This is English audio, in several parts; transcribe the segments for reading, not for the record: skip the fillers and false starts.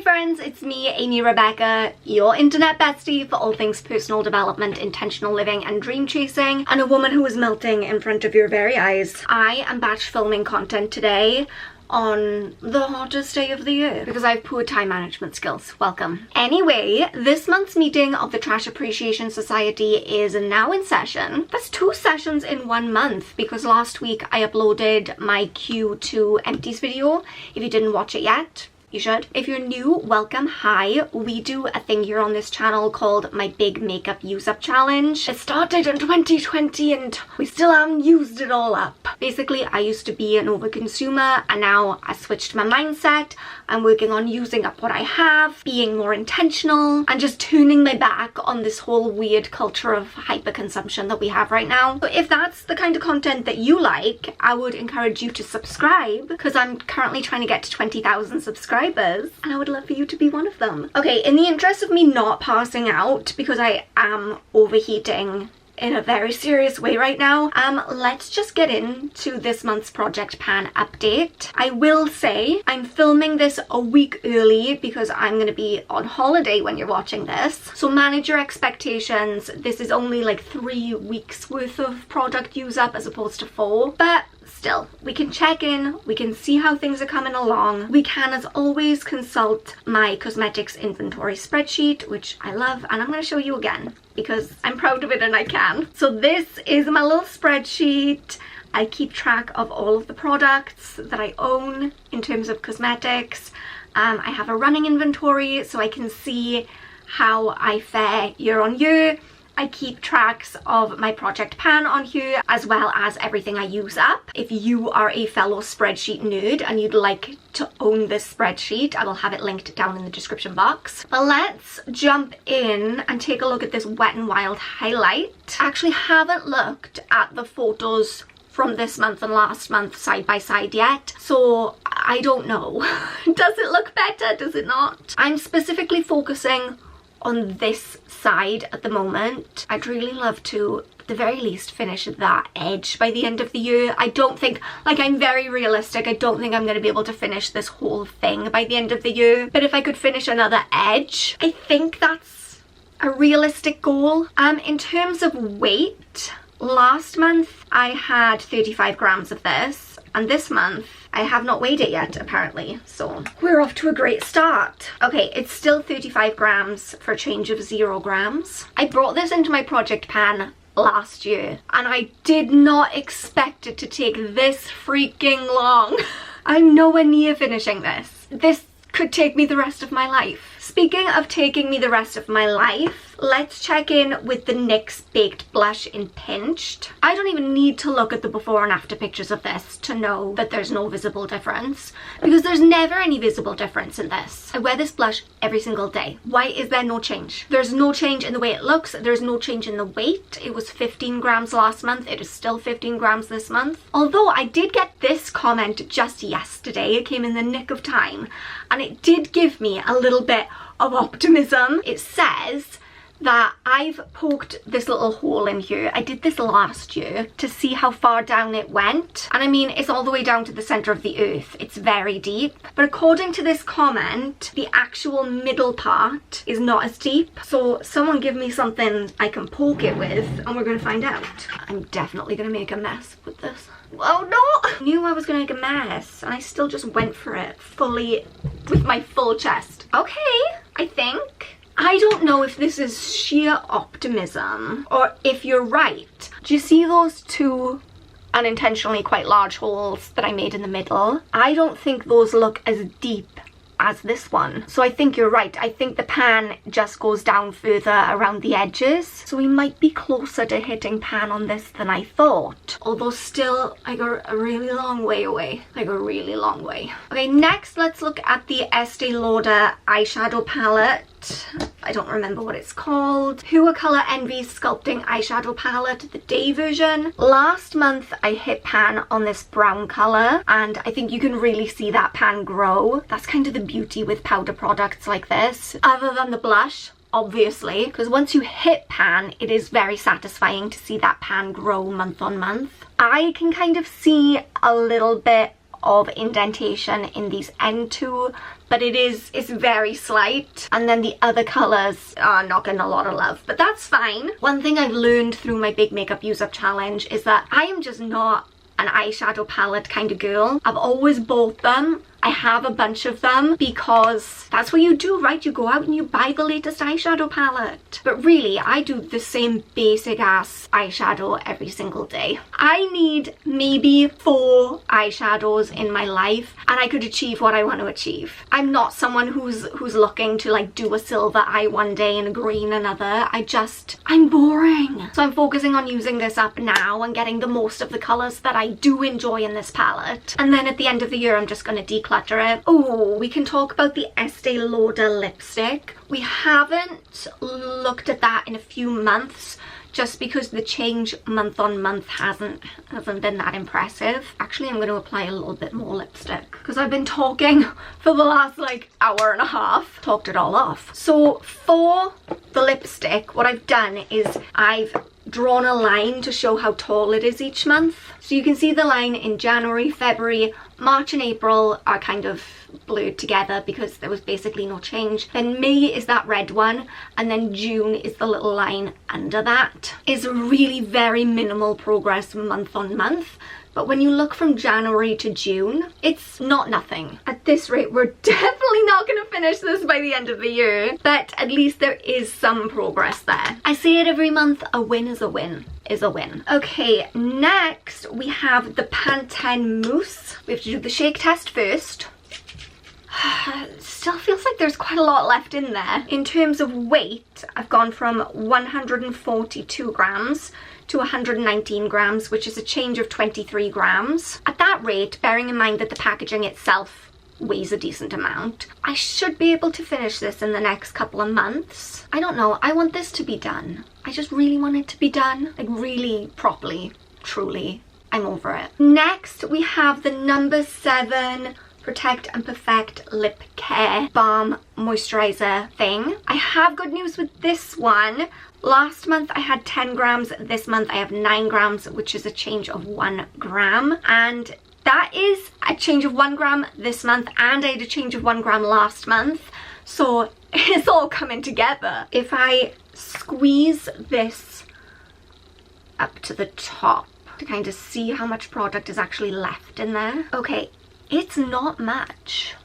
friends, it's me, Amy Rebecca, your internet bestie for all things personal development, intentional living and dream chasing, and a woman who is melting in front of your very eyes. I am batch filming content today on the hottest day of the year because I have poor time management skills. Welcome. Anyway, this month's meeting of the Trash Appreciation Society is now in session. That's 2 sessions in 1 month because last week I uploaded my Q2 empties video. If you didn't watch it yet, you should. If you're new, welcome. Hi. We do a thing here on this channel called my big makeup use up challenge. It started in 2020 and we still haven't used it all up. Basically, I used to be an overconsumer and now I switched my mindset. I'm working on using up what I have, being more intentional, and just turning my back on this whole weird culture of hyperconsumption that we have right now. So if that's the kind of content that you like, I would encourage you to subscribe because I'm currently trying to get to 20,000 subscribers and I would love for you to be one of them. Okay, in the interest of me not passing out because I am overheating in a very serious way right now, let's just get into this month's project pan update. I will say I'm filming this a week early because I'm going to be on holiday when you're watching this, so manage your expectations. This is only like 3 weeks worth of product use up as opposed to 4, but still, we can check in, we can see how things are coming along. We can, as always, consult my cosmetics inventory spreadsheet, which I love, and I'm going to show you again because I'm proud of it and I can. So this is my little spreadsheet. I keep track of all of the products that I own in terms of cosmetics. I have a running inventory so I can see how I fare year on year. I keep tracks of my project pan on here as well as everything I use up. If you are a fellow spreadsheet nerd and you'd like to own this spreadsheet, I will have it linked down in the description box. But let's jump in and take a look at this Wet n Wild highlight. I actually haven't looked at the photos from this month and last month side by side yet, so I don't know. Does it look better? Does it not? I'm specifically focusing on this side at the moment. I'd really love to, at the very least, finish that edge by the end of the year. I don't think, like, I'm very realistic. I don't think I'm going to be able to finish this whole thing by the end of the year. But if I could finish another edge, I think that's a realistic goal. In terms of weight, last month I had 35 grams of this, and this month I have not weighed it yet, apparently, so we're off to a great start. Okay, it's still 35 grams for a change of 0 grams. I brought this into my project pan last year and I did not expect it to take this freaking long. I'm nowhere near finishing this. This could take me the rest of my life. Speaking of taking me the rest of my life, let's check in with the NYX Baked Blush in Pinched. I don't even need to look at the before and after pictures of this to know that there's no visible difference, because there's never any visible difference in this. I wear this blush every single day. Why is there no change? There's no change in the way it looks. There's no change in the weight. It was 15 grams last month. It is still 15 grams this month. Although I did get this comment just yesterday. It came in the nick of time and it did give me a little bit of optimism. It says that I've poked this little hole in here. I did this last year to see how far down it went, and I mean, it's all the way down to the center of the earth. It's very deep, but according to this comment, the actual middle part is not as deep. So someone give me something I can poke it with and we're gonna find out. I'm definitely gonna make a mess with this. Oh no! I knew I was gonna make a mess and I still just went for it fully with my full chest. Okay, I think. I don't know if this is sheer optimism or if you're right. Do you see those 2 unintentionally quite large holes that I made in the middle? I don't think those look as deep as this one. So I think you're right. I think the pan just goes down further around the edges. So we might be closer to hitting pan on this than I thought. Although still like a really long way away. Like a really long way. Okay, next let's look at the Estee Lauder eyeshadow palette. I don't remember what it's called. Pure Color Envy's Sculpting Eyeshadow Palette, the day version. Last month I hit pan on this brown color and I think you can really see that pan grow. That's kind of the beauty with powder products like this. Other than the blush, obviously, because once you hit pan, it is very satisfying to see that pan grow month on month. I can kind of see a little bit of indentation in these end 2 but it's very slight, and then the other colors are not getting a lot of love, but that's fine. One thing I've learned through my big makeup use up challenge is that I am just not an eyeshadow palette kind of girl. I've always bought them. I have a bunch of them because that's what you do, right? You go out and you buy the latest eyeshadow palette. But really, I do the same basic ass eyeshadow every single day. I need maybe 4 eyeshadows in my life and I could achieve what I want to achieve. I'm not someone who's looking to like do a silver eye one day and a green another. I'm boring. So I'm focusing on using this up now and getting the most of the colors that I do enjoy in this palette. And then at the end of the year, I'm just going to declutter it. Oh, we can talk about the Estee Lauder lipstick. We haven't looked at that in a few months just because the change month on month hasn't been that impressive. Actually, I'm going to apply a little bit more lipstick because I've been talking for the last like hour and a half. Talked it all off. So for the lipstick, what I've done is I've drawn a line to show how tall it is each month. So you can see the line in January, February, March and April are kind of blurred together because there was basically no change. Then May is that red one, and then June is the little line under that. It's really very minimal progress month on month. But when you look from January to June, it's not nothing. At this rate, we're definitely not going to finish this by the end of the year. But at least there is some progress there. I say it every month, a win is a win. Is a win. Okay, next we have the Pantene Mousse. We have to do the shake test first. Still feels like there's quite a lot left in there. In terms of weight, I've gone from 142 grams to 119 grams, which is a change of 23 grams. At that rate, bearing in mind that the packaging itself weighs a decent amount, I should be able to finish this in the next couple of months. I don't know, I want this to be done. I just really want it to be done, like really properly, truly. I'm over it. Next, we have the number 7 Protect and Perfect Lip Care Balm Moisturizer thing. I have good news with this one. Last month I had 10 grams, this month I have 9 grams, which is a change of 1 gram. And that is a change of 1 gram this month, and I had a change of 1 gram last month. So it's all coming together. If I squeeze this up to the top to kind of see how much product is actually left in there. Okay, it's not much.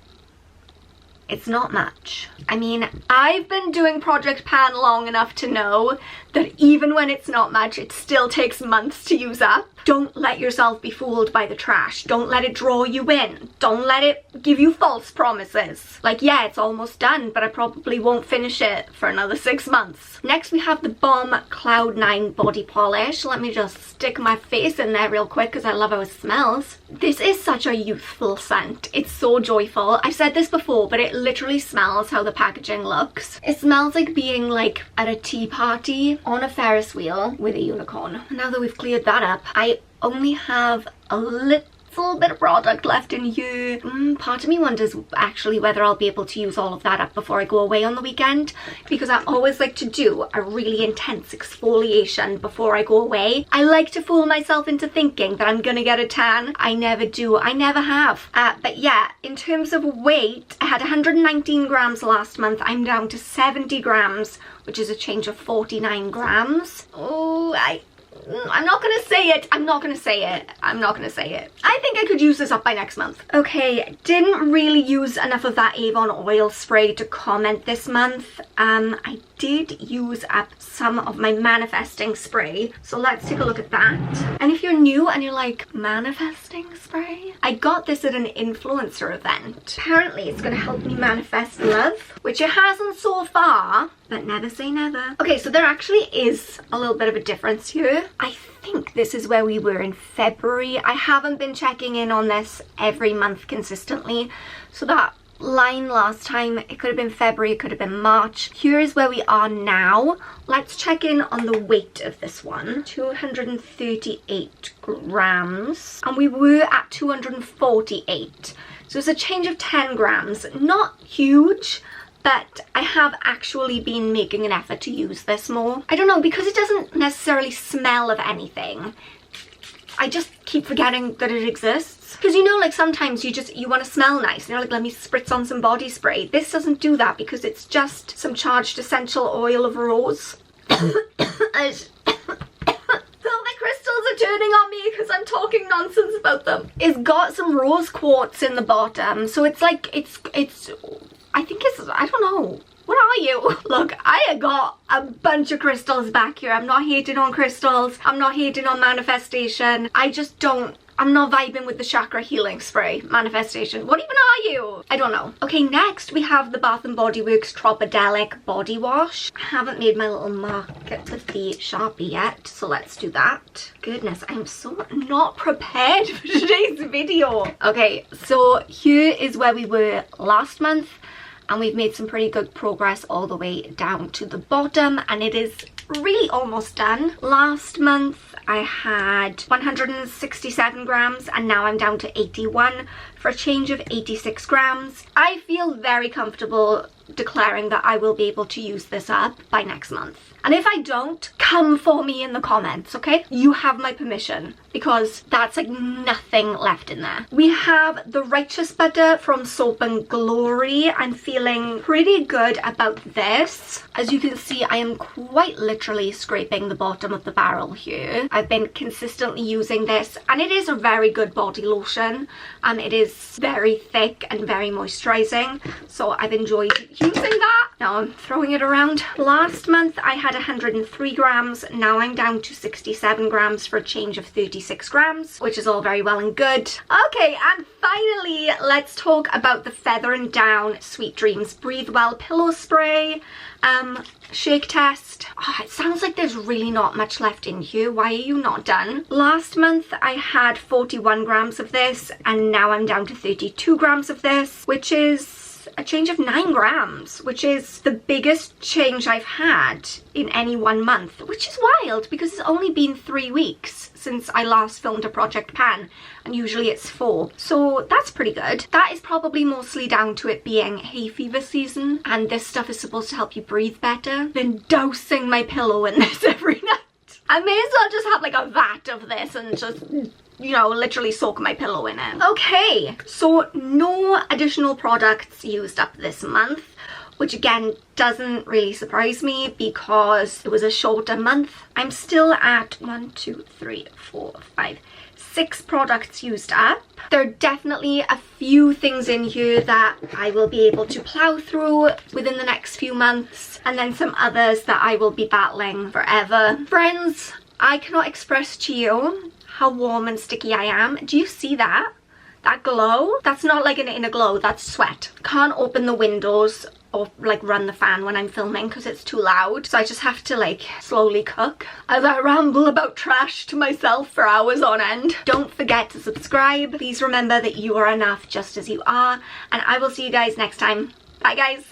It's not much. I mean, I've been doing Project Pan long enough to know that even when it's not much, it still takes months to use up. Don't let yourself be fooled by the trash. Don't let it draw you in. Don't let it give you false promises. Like, yeah, it's almost done, but I probably won't finish it for another 6 months. Next, we have the Balm Cloud 9 Body Polish. Let me just stick my face in there real quick because I love how it smells. This is such a youthful scent. It's so joyful. I've said this before, but it literally smells how the packaging looks. It smells like being like at a tea party on a Ferris wheel with a unicorn. Now that we've cleared that up, I only have a little bit of product left in here. Part of me wonders actually whether I'll be able to use all of that up before I go away on the weekend, because I always like to do a really intense exfoliation before I go away. I like to fool myself into thinking that I'm gonna get a tan. I never do. I never have. But yeah, in terms of weight, I had 119 grams last month. I'm down to 70 grams, which is a change of 49 grams. Oh, I'm not gonna say it. I'm not gonna say it. I'm not gonna say it. I think I could use this up by next month. Okay, didn't really use enough of that Avon oil spray to comment this month. I did use up some of my manifesting spray, so let's take a look at that. And if you're new and you're like, manifesting spray? I got this at an influencer event. Apparently it's gonna help me manifest love, which it hasn't so far, but never say never. Okay, so there actually is a little bit of a difference here. I think this is where we were in February. I haven't been checking in on this every month consistently, so that line last time, it could have been February, it could have been March. Here is where we are now. Let's check in on the weight of this one. 238 grams, and we were at 248, so it's a change of 10 grams. Not huge, but I have actually been making an effort to use this more. I don't know, because it doesn't necessarily smell of anything, I just keep forgetting that it exists. Because you know, like sometimes you want to smell nice and you're like, let me spritz on some body spray. This doesn't do that because it's just some charged essential oil of rose. Crystals are turning on me because I'm talking nonsense about them. It's got some rose quartz in the bottom, so it's like I think it's, I don't know. What are you? Look, I got a bunch of crystals back here. I'm not hating on crystals. I'm not hating on manifestation. I'm not vibing with the chakra healing spray manifestation. What even are you? I don't know. Okay, next we have the Bath & Body Works Tropidelic Body Wash. I haven't made my little mark with the Sharpie yet, so let's do that. Goodness, I'm so not prepared for today's video. Okay, so here is where we were last month, and we've made some pretty good progress all the way down to the bottom, and it is really almost done. Last month I had 167 grams and now I'm down to 81 for a change of 86 grams. I feel very comfortable declaring that I will be able to use this up by next month. And if I don't, come for me in the comments, okay? You have my permission, because that's like nothing left in there. We have the Righteous Butter from Soap & Glory. I'm feeling pretty good about this. As you can see, I am quite literally scraping the bottom of the barrel here. I've been consistently using this, and it is a very good body lotion. It is very thick and very moisturizing, so I've enjoyed using that. Now I'm throwing it around. Last month I had 103 grams. Now I'm down to 67 grams for a change of 36 grams, which is all very well and good. Okay, and finally, let's talk about the Feather and Down Sweet Dreams Breathe Well Pillow Spray. Shake test. Oh, it sounds like there's really not much left in here. Why are you not done? Last month I had 41 grams of this, and now I'm down to 32 grams of this, which is a change of 9 grams, which is the biggest change I've had in any one month, which is wild because it's only been 3 weeks since I last filmed a Project Pan, and usually it's 4, so that's pretty good. That is probably mostly down to it being hay fever season, and this stuff is supposed to help you breathe better. Been dousing my pillow in this every night. I may as well just have like a vat of this and just, you know, literally soak my pillow in it. Okay, so no additional products used up this month, which again doesn't really surprise me because it was a shorter month. I'm still at 6 products used up. There are definitely a few things in here that I will be able to plow through within the next few months, and then some others that I will be battling forever. Friends, I cannot express to you how warm and sticky I am. Do you see that? That glow? That's not like an inner glow, that's sweat. Can't open the windows or like run the fan when I'm filming because it's too loud, so I just have to like slowly cook as I ramble about trash to myself for hours on end. Don't forget to subscribe. Please remember that you are enough just as you are, and I will see you guys next time. Bye guys.